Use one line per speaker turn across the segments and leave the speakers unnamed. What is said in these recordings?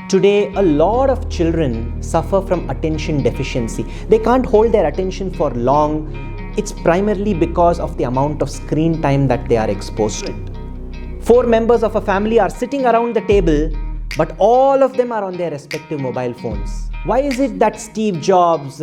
Today, a lot of children suffer from attention deficiency. They can't hold their attention for long. It's primarily because of the amount of screen time that they are exposed to. 4 members of a family are sitting around the table, but all of them are on their respective mobile phones. Why is it that Steve Jobs,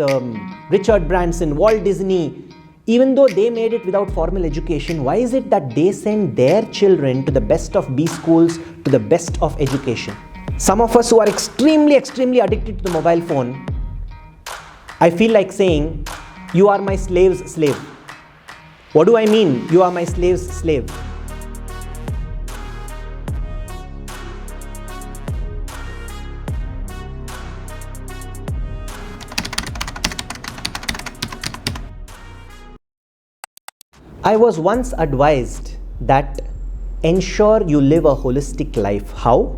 Richard Branson, Walt Disney, even though they made it without formal education, why is it that they send their children to the best of B schools, to the best of education? Some of us who are extremely addicted to the mobile phone, I feel like saying, you are my slave's slave. What do I mean, you are my slave's slave? I was once advised that ensure you live a holistic life. How?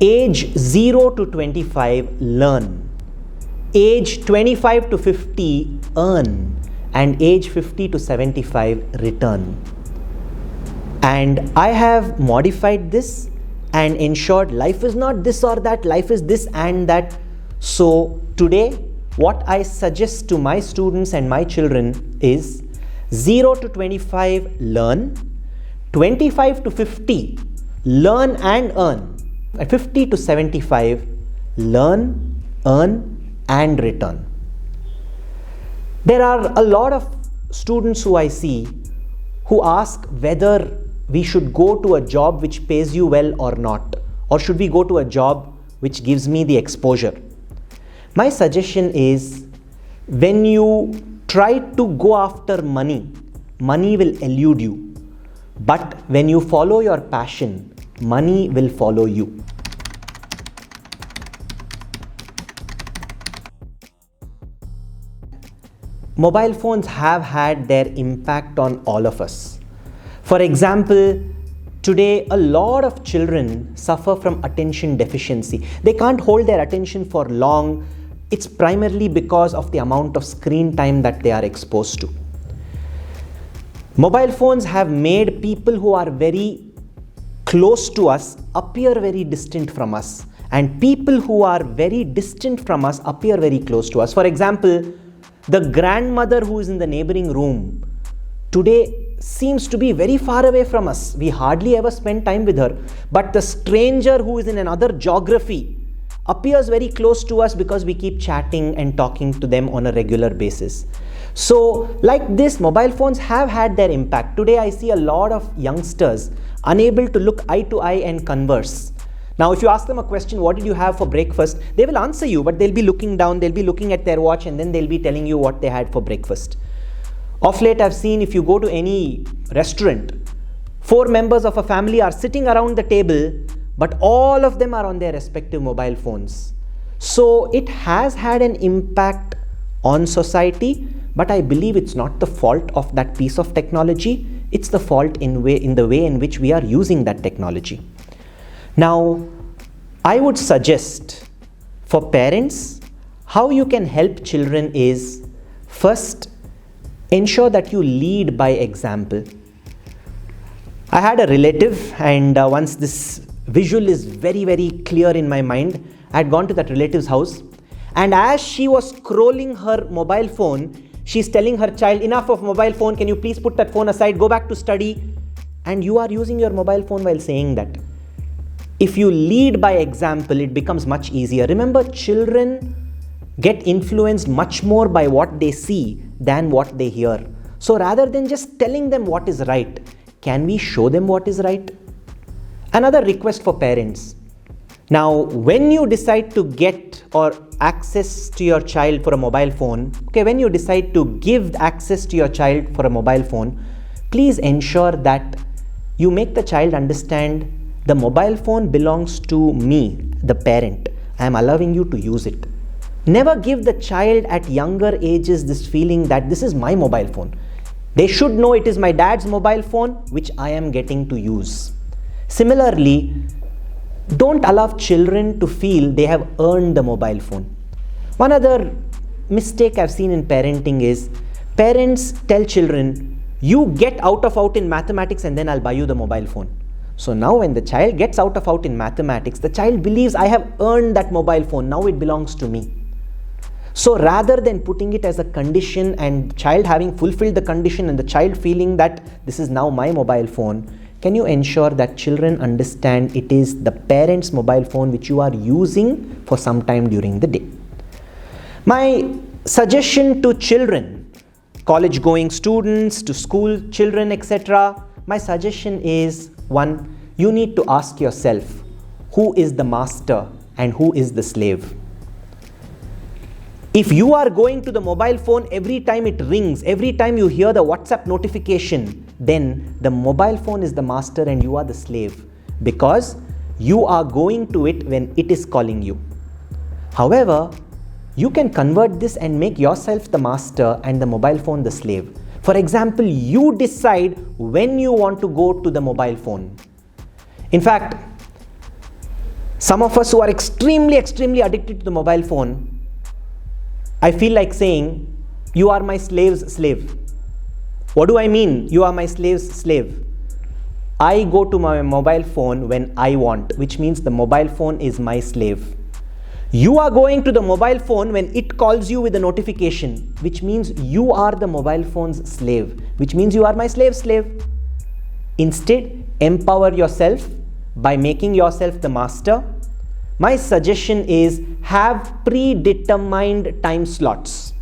Age 0 to 25, learn. Age 25 to 50, earn. And age 50 to 75, return. And I have modified this and ensured life is not this or that, life is this and that. So today, what I suggest to my students and my children is 0 to 25, learn. 25 to 50, learn and earn. At 50 to 75, learn, earn and return. There are a lot of students who I see who ask whether we should go to a job which pays you well or not, or should we go to a job which gives me the exposure. My suggestion is, when you try to go after money, money will elude you. But when you follow your passion, money will follow you. Mobile phones have had their impact on all of us. For example, today a lot of children suffer from attention deficiency. They can't hold their attention for long. It's primarily because of the amount of screen time that they are exposed to. Mobile phones have made people who are very close to us appear very distant from us, and people who are very distant from us appear very close to us. For example, the grandmother who is in the neighboring room today seems to be very far away from us. We hardly ever spend time with her. But the stranger who is in another geography appears very close to us because we keep chatting and talking to them on a regular basis. So like this, mobile phones have had their impact. Today I see a lot of youngsters unable to look eye to eye and converse. Now if you ask them a question, what did you have for breakfast? They will answer you, but they'll be looking down, they'll be looking at their watch, and then they'll be telling you what they had for breakfast. Of late I've seen, if you go to any restaurant, 4 members of a family are sitting around the table, but all of them are on their respective mobile phones. So it has had an impact on society, but I believe it's not the fault of that piece of technology. It's the fault in the way in which we are using that technology. Now, I would suggest for parents, how you can help children is, first, ensure that you lead by example. I had a relative, and once this visual is very clear in my mind, I had gone to that relative's house, and as she was scrolling her mobile phone, she's telling her child, enough of mobile phone, can you please put that phone aside, go back to study. And you are using your mobile phone while saying that. If you lead by example, it becomes much easier. Remember, children get influenced much more by what they see than what they hear. So rather than just telling them what is right, can we show them what is right? Another request for parents. Now, when you decide to get or access to your child for a mobile phone, when you decide to give access to your child for a mobile phone, please ensure that you make the child understand the mobile phone belongs to me, the parent. I am allowing you to use it. Never give the child at younger ages this feeling that this is my mobile phone. They should know it is my dad's mobile phone which I am getting to use. Similarly, don't allow children to feel they have earned the mobile phone. One other mistake I've seen in parenting is parents tell children, you get out in mathematics and then I'll buy you the mobile phone. So now when the child gets out in mathematics, the child believes, I have earned that mobile phone, now it belongs to me. So rather than putting it as a condition and child having fulfilled the condition and the child feeling that this is now my mobile phone, can you ensure that children understand it is the parent's mobile phone which you are using for some time during the day? My suggestion to children, college going students, to school children, etc., my suggestion is, one, you need to ask yourself, who is the master and who is the slave? If you are going to the mobile phone every time it rings, every time you hear the WhatsApp notification, then the mobile phone is the master and you are the slave, because you are going to it when it is calling you. However, you can convert this and make yourself the master and the mobile phone the slave. For example, you decide when you want to go to the mobile phone. In fact, some of us who are extremely addicted to the mobile phone, I feel like saying, you are my slave's slave. What do I mean, you are my slave's slave? I go to my mobile phone when I want, which means the mobile phone is my slave. You are going to the mobile phone when it calls you with a notification, which means you are the mobile phone's slave, which means you are my slave. Instead, empower yourself by making yourself the master. My suggestion is, have predetermined time slots.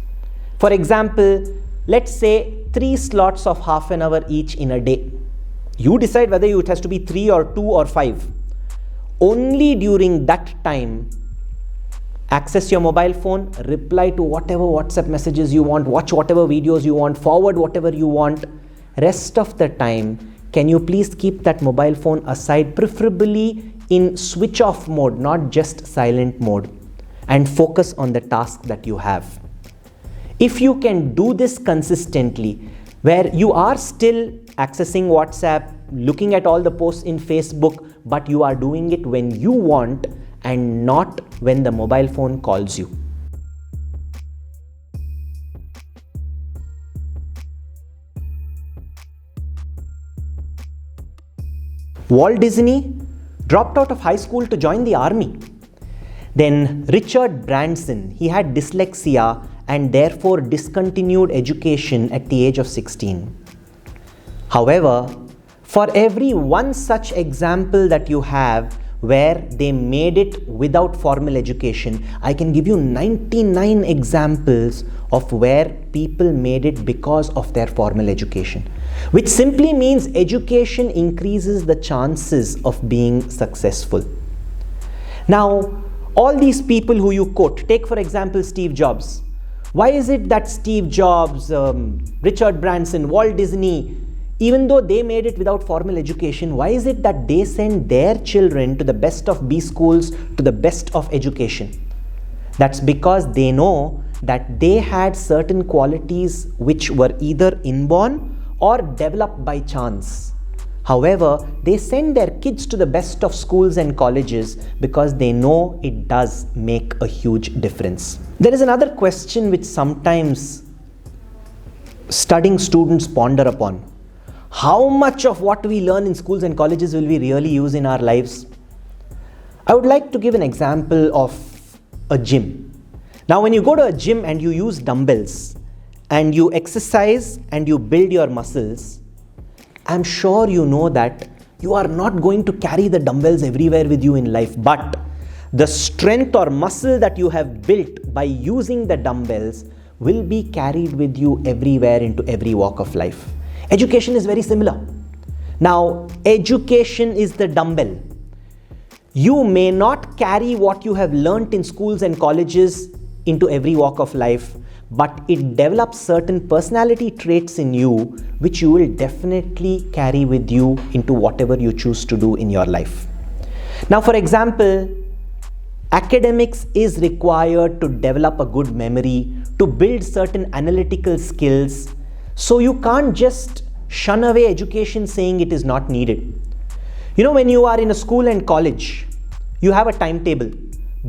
For example, let's say 3 slots of half an hour each in a day. You decide whether it has to be 3 or 2 or 5. Only during that time, access your mobile phone, reply to whatever WhatsApp messages you want, watch whatever videos you want, forward whatever you want. Rest of the time, can you please keep that mobile phone aside, preferably in switch off mode, not just silent mode, and focus on the task that you have. If you can do this consistently, where you are still accessing WhatsApp, looking at all the posts in Facebook, but you are doing it when you want and not when the mobile phone calls you. Walt Disney dropped out of high school to join the army. Then Richard Branson, he had dyslexia and therefore discontinued education at the age of 16. However, for every one such example that you have where they made it without formal education, I can give you 99 examples of where people made it because of their formal education, which simply means education increases the chances of being successful. Now, all these people who you quote, take for example Steve Jobs. Why is it that Steve Jobs, Richard Branson, Walt Disney, even though they made it without formal education, why is it that they send their children to the best of B schools, to the best of education? That's because they know that they had certain qualities which were either inborn or developed by chance. However, they send their kids to the best of schools and colleges because they know it does make a huge difference. There is another question which sometimes studying students ponder upon. How much of what we learn in schools and colleges will we really use in our lives? I would like to give an example of a gym. Now, when you go to a gym and you use dumbbells and you exercise and you build your muscles, I'm sure you know that you are not going to carry the dumbbells everywhere with you in life, but the strength or muscle that you have built by using the dumbbells will be carried with you everywhere into every walk of life. Education is very similar. Now, education is the dumbbell. You may not carry what you have learnt in schools and colleges into every walk of life, but it develops certain personality traits in you which you will definitely carry with you into whatever you choose to do in your life. Now, for example, academics is required to develop a good memory, to build certain analytical skills. So you can't just shun away education saying it is not needed. You know, when you are in a school and college, you have a timetable.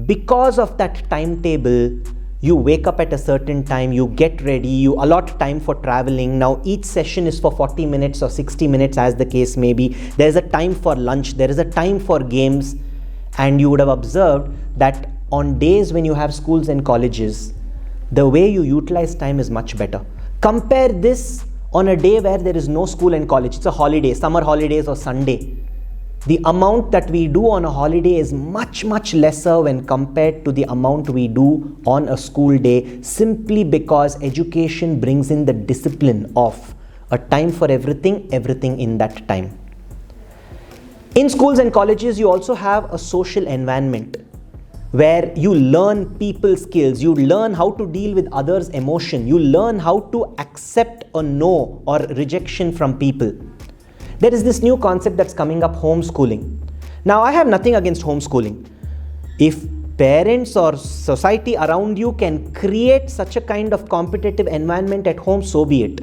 Because of that timetable, You wake up at a certain time, you get ready, you allot time for traveling. Now each session is for 40 minutes or 60 minutes as the case may be. There is a time for lunch, there is a time for games, and you would have observed that on days when you have schools and colleges, the way you utilize time is much better. Compare this on a day where there is no school and college. It's a holiday, summer holidays or Sunday. The amount that we do on a holiday is much lesser when compared to the amount we do on a school day, simply because education brings in the discipline of a time for everything in that time. In schools and colleges, you also have a social environment where you learn people skills, you learn how to deal with others' emotion, you learn how to accept a no or rejection from people. There is this new concept that's coming up, homeschooling. Now, I have nothing against homeschooling. If parents or society around you can create such a kind of competitive environment at home, so be it.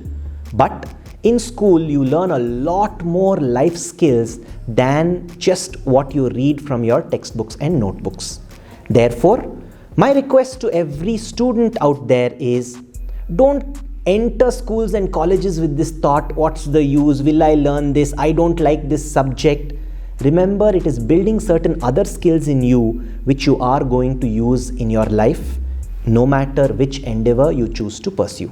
But in school, you learn a lot more life skills than just what you read from your textbooks and notebooks. Therefore, my request to every student out there is, don't enter schools and colleges with this thought, what's the use, will I learn this, I don't like this subject. Remember, it is building certain other skills in you which you are going to use in your life, no matter which endeavor you choose to pursue.